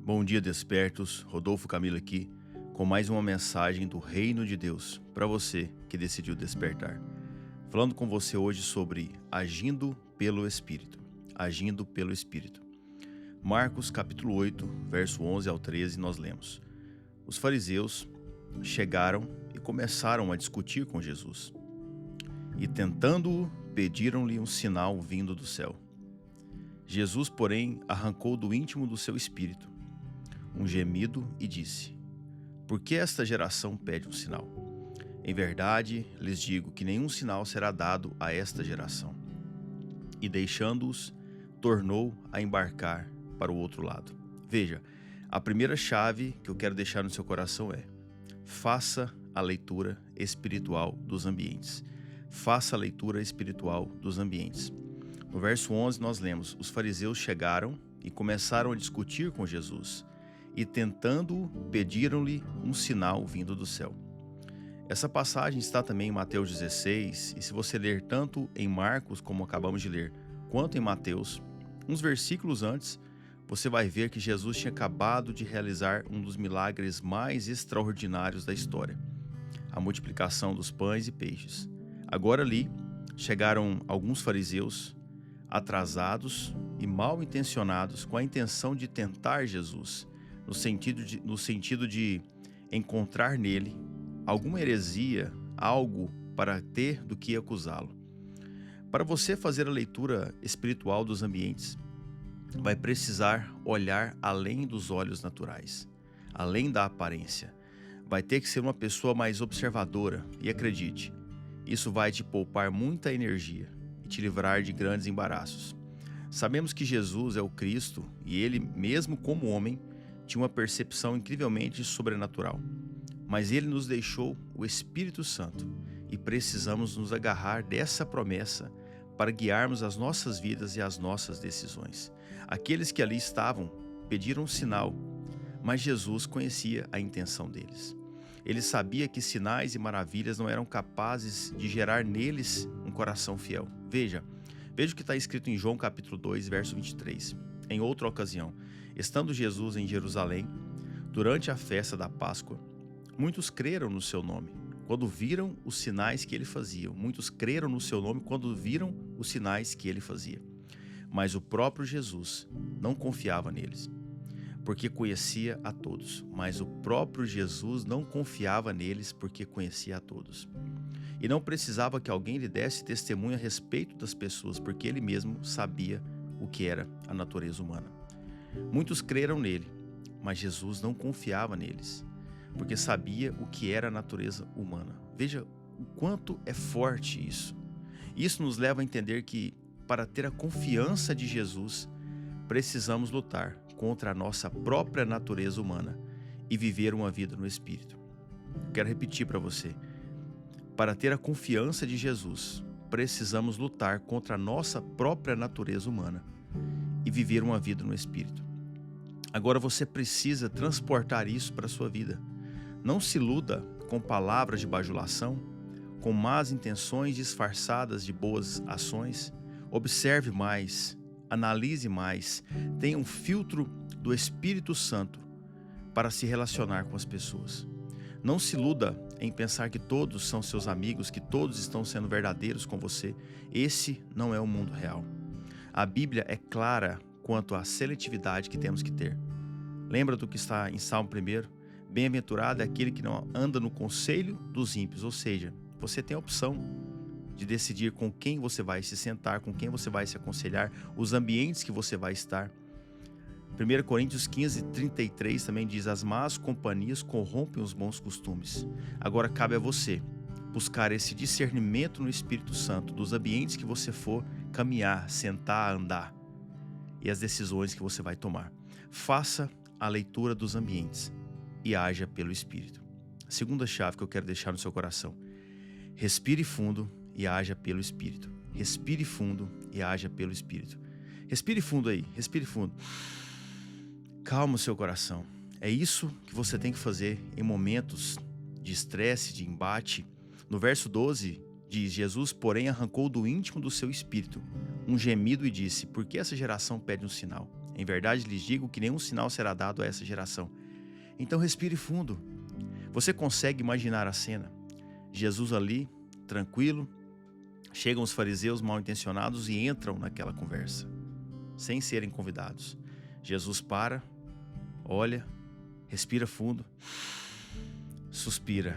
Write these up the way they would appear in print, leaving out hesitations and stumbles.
Bom dia, despertos. Rodolfo Camilo aqui, com mais uma mensagem do Reino de Deus para você que decidiu despertar. Falando com você hoje sobre agindo pelo Espírito. Agindo pelo Espírito. Marcos capítulo 8, verso 11 ao 13, nós lemos: Os fariseus chegaram e começaram a discutir com Jesus. E tentando-o, pediram-lhe um sinal vindo do céu. Jesus, porém, arrancou do íntimo do seu espírito um gemido e disse: Por que esta geração pede um sinal? Em verdade, lhes digo que nenhum sinal será dado a esta geração. E deixando-os, tornou a embarcar para o outro lado. Veja, a primeira chave que eu quero deixar no seu coração é: faça a leitura espiritual dos ambientes. Faça a leitura espiritual dos ambientes. No verso 11 nós lemos: Os fariseus chegaram e começaram a discutir com Jesus, e tentando-o, pediram-lhe um sinal vindo do céu. Essa passagem está também em Mateus 16, e se você ler tanto em Marcos, como acabamos de ler, quanto em Mateus, uns versículos antes, você vai ver que Jesus tinha acabado de realizar um dos milagres mais extraordinários da história: a multiplicação dos pães e peixes. Agora ali chegaram alguns fariseus atrasados e mal intencionados, com a intenção de tentar Jesus, no sentido de encontrar nele alguma heresia, algo para ter do que acusá-lo. Para você fazer a leitura espiritual dos ambientes, vai precisar olhar além dos olhos naturais, além da aparência. Vai ter que ser uma pessoa mais observadora, e acredite, isso vai te poupar muita energia e te livrar de grandes embaraços. Sabemos que Jesus é o Cristo e ele, mesmo como homem, tinha uma percepção incrivelmente sobrenatural. Mas ele nos deixou o Espírito Santo e precisamos nos agarrar dessa promessa para guiarmos as nossas vidas e as nossas decisões. Aqueles que ali estavam pediram um sinal, mas Jesus conhecia a intenção deles. Ele sabia que sinais e maravilhas não eram capazes de gerar neles um coração fiel. Veja o que está escrito em João capítulo 2, verso 23. Em outra ocasião, estando Jesus em Jerusalém, durante a festa da Páscoa, muitos creram no seu nome, quando viram os sinais que ele fazia. Muitos creram no seu nome quando viram os sinais que ele fazia. Mas o próprio Jesus não confiava neles, porque conhecia a todos. Mas o próprio Jesus não confiava neles, porque conhecia a todos. E não precisava que alguém lhe desse testemunho a respeito das pessoas, porque ele mesmo sabia o que era a natureza humana. Muitos creram nele, mas Jesus não confiava neles, porque sabia o que era a natureza humana. Veja o quanto é forte isso. Isso nos leva a entender que, para ter a confiança de Jesus, precisamos lutar contra a nossa própria natureza humana e viver uma vida no Espírito. Quero repetir para você. Para ter a confiança de Jesus, precisamos lutar contra a nossa própria natureza humana e viver uma vida no Espírito. Agora você precisa transportar isso para a sua vida. Não se iluda com palavras de bajulação, com más intenções disfarçadas de boas ações. Observe mais, analise mais, tenha um filtro do Espírito Santo para se relacionar com as pessoas. Não se iluda em pensar que todos são seus amigos, que todos estão sendo verdadeiros com você. Esse não é o mundo real. A Bíblia é clara quanto à seletividade que temos que ter. Lembra do que está em Salmo 1? Bem-aventurado é aquele que não anda no conselho dos ímpios. Ou seja, você tem a opção de decidir com quem você vai se sentar, com quem você vai se aconselhar, os ambientes que você vai estar. 1 Coríntios 15, 33 também diz: As más companhias corrompem os bons costumes. Agora cabe a você buscar esse discernimento no Espírito Santo dos ambientes que você for caminhar, sentar, andar e as decisões que você vai tomar. Faça a leitura dos ambientes e haja pelo Espírito. A segunda chave que eu quero deixar no seu coração: respire fundo e haja pelo Espírito. Respire fundo e haja pelo Espírito. Respire fundo aí, respire fundo. Calma o seu coração. É isso que você tem que fazer em momentos de estresse, de embate. No verso 12 diz: Jesus, porém, arrancou do íntimo do seu espírito um gemido e disse: Por que essa geração pede um sinal? Em verdade lhes digo que nenhum sinal será dado a essa geração. Então respire fundo. Você consegue imaginar a cena? Jesus ali, tranquilo, chegam os fariseus mal intencionados e entram naquela conversa, sem serem convidados. Jesus para, olha, respira fundo, suspira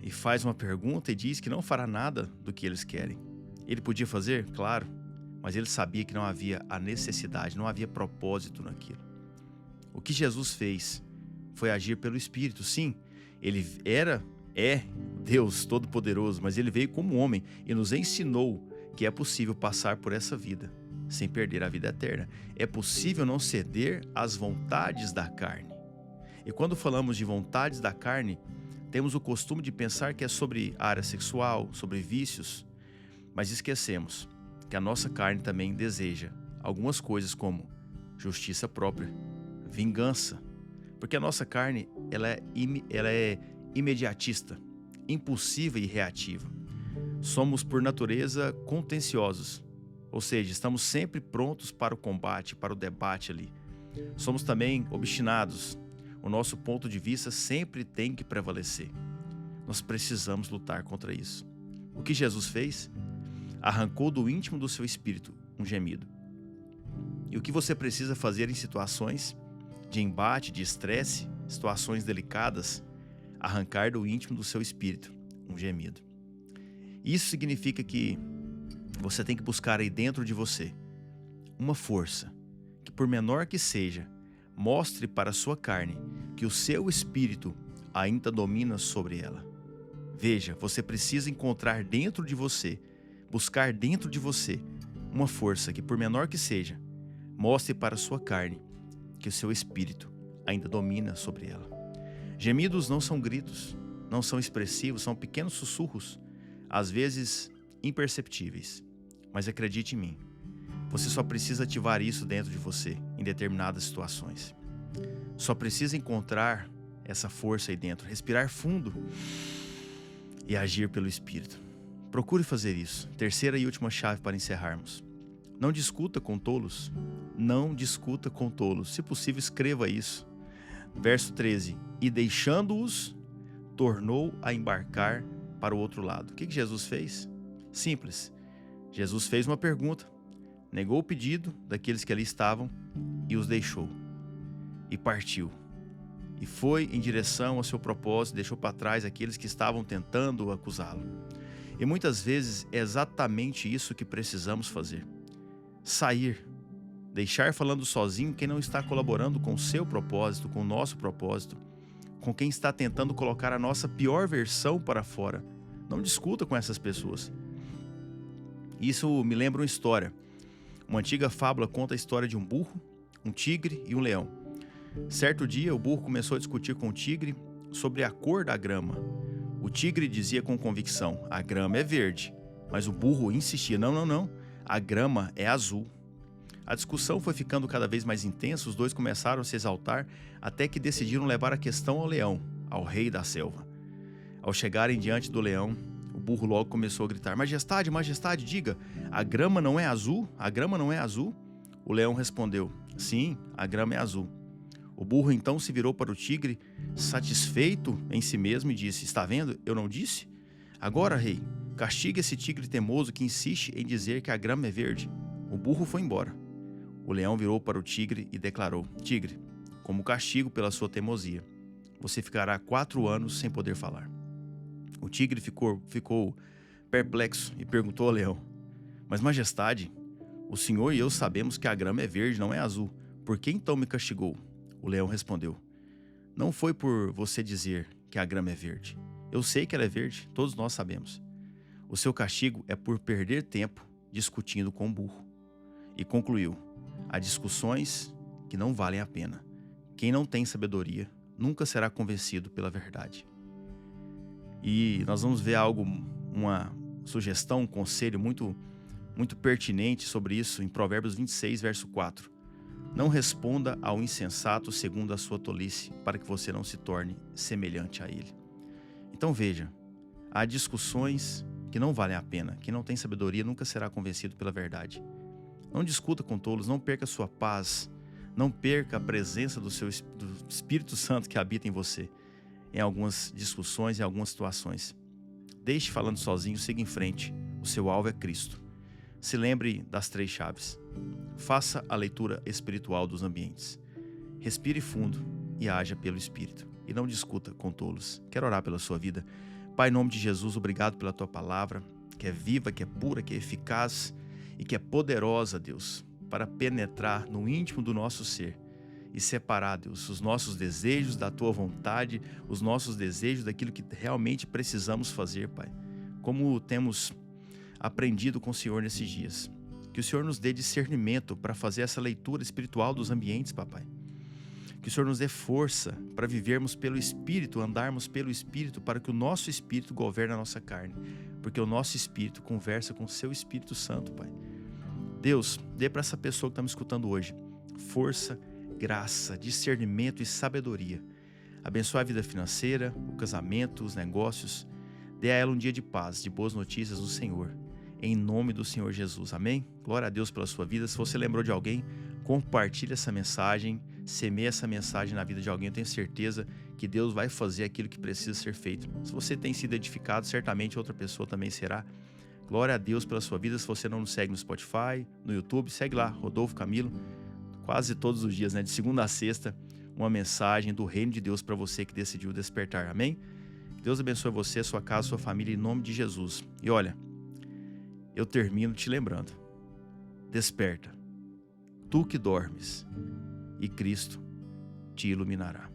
e faz uma pergunta e diz que não fará nada do que eles querem. Ele podia fazer? Claro, mas ele sabia que não havia a necessidade, não havia propósito naquilo. O que Jesus fez foi agir pelo Espírito. Sim, ele é Deus Todo-Poderoso, mas ele veio como homem e nos ensinou que é possível passar por essa vida sem perder a vida eterna. É possível não ceder às vontades da carne. E quando falamos de vontades da carne, temos o costume de pensar que é sobre a área sexual, sobre vícios, mas esquecemos que a nossa carne também deseja algumas coisas como justiça própria, vingança, porque a nossa carne ela é imediatista, impulsiva e reativa. Somos por natureza contenciosos, ou seja, estamos sempre prontos para o combate, para o debate ali. Somos também obstinados. O nosso ponto de vista sempre tem que prevalecer. Nós precisamos lutar contra isso. O que Jesus fez? Arrancou do íntimo do seu espírito um gemido. E o que você precisa fazer em situações de embate, de estresse, situações delicadas? Arrancar do íntimo do seu espírito um gemido. Isso significa que você tem que buscar aí dentro de você uma força que, por menor que seja, mostre para a sua carne que o seu espírito ainda domina sobre ela. Veja, você precisa encontrar dentro de você, buscar dentro de você uma força que, por menor que seja, mostre para a sua carne que o seu espírito ainda domina sobre ela. Gemidos não são gritos, não são expressivos, são pequenos sussurros, às vezes imperceptíveis. Mas acredite em mim, você só precisa ativar isso dentro de você em determinadas situações. Só precisa encontrar essa força aí dentro, respirar fundo e agir pelo Espírito. Procure fazer isso. Terceira e última chave para encerrarmos. Não discuta com tolos. Não discuta com tolos. Se possível, escreva isso. Verso 13. E deixando-os, tornou a embarcar para o outro lado. O que Jesus fez? Simples. Jesus fez uma pergunta, negou o pedido daqueles que ali estavam e os deixou. E partiu. E foi em direção ao seu propósito, deixou para trás aqueles que estavam tentando acusá-lo. E muitas vezes é exatamente isso que precisamos fazer. Sair. Deixar falando sozinho quem não está colaborando com o seu propósito, com o nosso propósito, com quem está tentando colocar a nossa pior versão para fora. Não discuta com essas pessoas. Isso me lembra uma história. Uma antiga fábula conta a história de um burro, um tigre e um leão. Certo dia, o burro começou a discutir com o tigre sobre a cor da grama. O tigre dizia com convicção: a grama é verde. Mas o burro insistia: não, a grama é azul. A discussão foi ficando cada vez mais intensa, os dois começaram a se exaltar, até que decidiram levar a questão ao leão, ao rei da selva. Ao chegarem diante do leão, o burro logo começou a gritar: Majestade, majestade, diga, a grama não é azul? A grama não é azul? O leão respondeu: sim, a grama é azul. O burro então se virou para o tigre, satisfeito em si mesmo, e disse: está vendo? Eu não disse? Agora, rei, castigue esse tigre teimoso que insiste em dizer que a grama é verde. O burro foi embora. O leão virou para o tigre e declarou: tigre, como castigo pela sua teimosia, você ficará 4 anos sem poder falar. O tigre ficou perplexo e perguntou ao leão: mas majestade, o senhor e eu sabemos que a grama é verde, não é azul. Por que então me castigou? O leão respondeu: não foi por você dizer que a grama é verde. Eu sei que ela é verde, todos nós sabemos. O seu castigo é por perder tempo discutindo com o burro. E concluiu: há discussões que não valem a pena. Quem não tem sabedoria nunca será convencido pela verdade. E nós vamos ver uma sugestão, um conselho muito pertinente sobre isso em Provérbios 26, verso 4. Não responda ao insensato segundo a sua tolice, para que você não se torne semelhante a ele. Então veja, há discussões que não valem a pena. Quem não tem sabedoria nunca será convencido pela verdade. Não discuta com tolos, não perca sua paz Não perca a presença do Espírito Santo que habita em você em algumas discussões, em algumas situações. Deixe falando sozinho, siga em frente. O seu alvo é Cristo. Se lembre das 3 chaves. Faça a leitura espiritual dos ambientes. Respire fundo e haja pelo Espírito. E não discuta com tolos. Quero orar pela sua vida. Pai, em nome de Jesus, obrigado pela tua palavra, que é viva, que é pura, que é eficaz e que é poderosa, Deus, para penetrar no íntimo do nosso ser e separar, Deus, os nossos desejos da tua vontade, os nossos desejos daquilo que realmente precisamos fazer, Pai. Como temos aprendido com o Senhor nesses dias. Que o Senhor nos dê discernimento para fazer essa leitura espiritual dos ambientes, papai. Que o Senhor nos dê força para vivermos pelo Espírito, andarmos pelo Espírito, para que o nosso Espírito governe a nossa carne. Porque o nosso Espírito conversa com o seu Espírito Santo, Pai. Deus, dê para essa pessoa que está me escutando hoje força, graça, discernimento e sabedoria. Abençoe a vida financeira, o casamento, os negócios. Dê a ela um dia de paz, de boas notícias do Senhor. Em nome do Senhor Jesus. Amém? Glória a Deus pela sua vida. Se você lembrou de alguém, compartilhe essa mensagem, semeie essa mensagem na vida de alguém. Eu tenho certeza que Deus vai fazer aquilo que precisa ser feito. Se você tem sido edificado, certamente outra pessoa também será. Glória a Deus pela sua vida. Se você não nos segue no Spotify, no YouTube, segue lá, Rodolfo Camilo. Quase todos os dias, de segunda a sexta, uma mensagem do reino de Deus para você que decidiu despertar. Amém? Que Deus abençoe você, sua casa, sua família, em nome de Jesus. E olha, eu termino te lembrando. Desperta, tu que dormes, e Cristo te iluminará.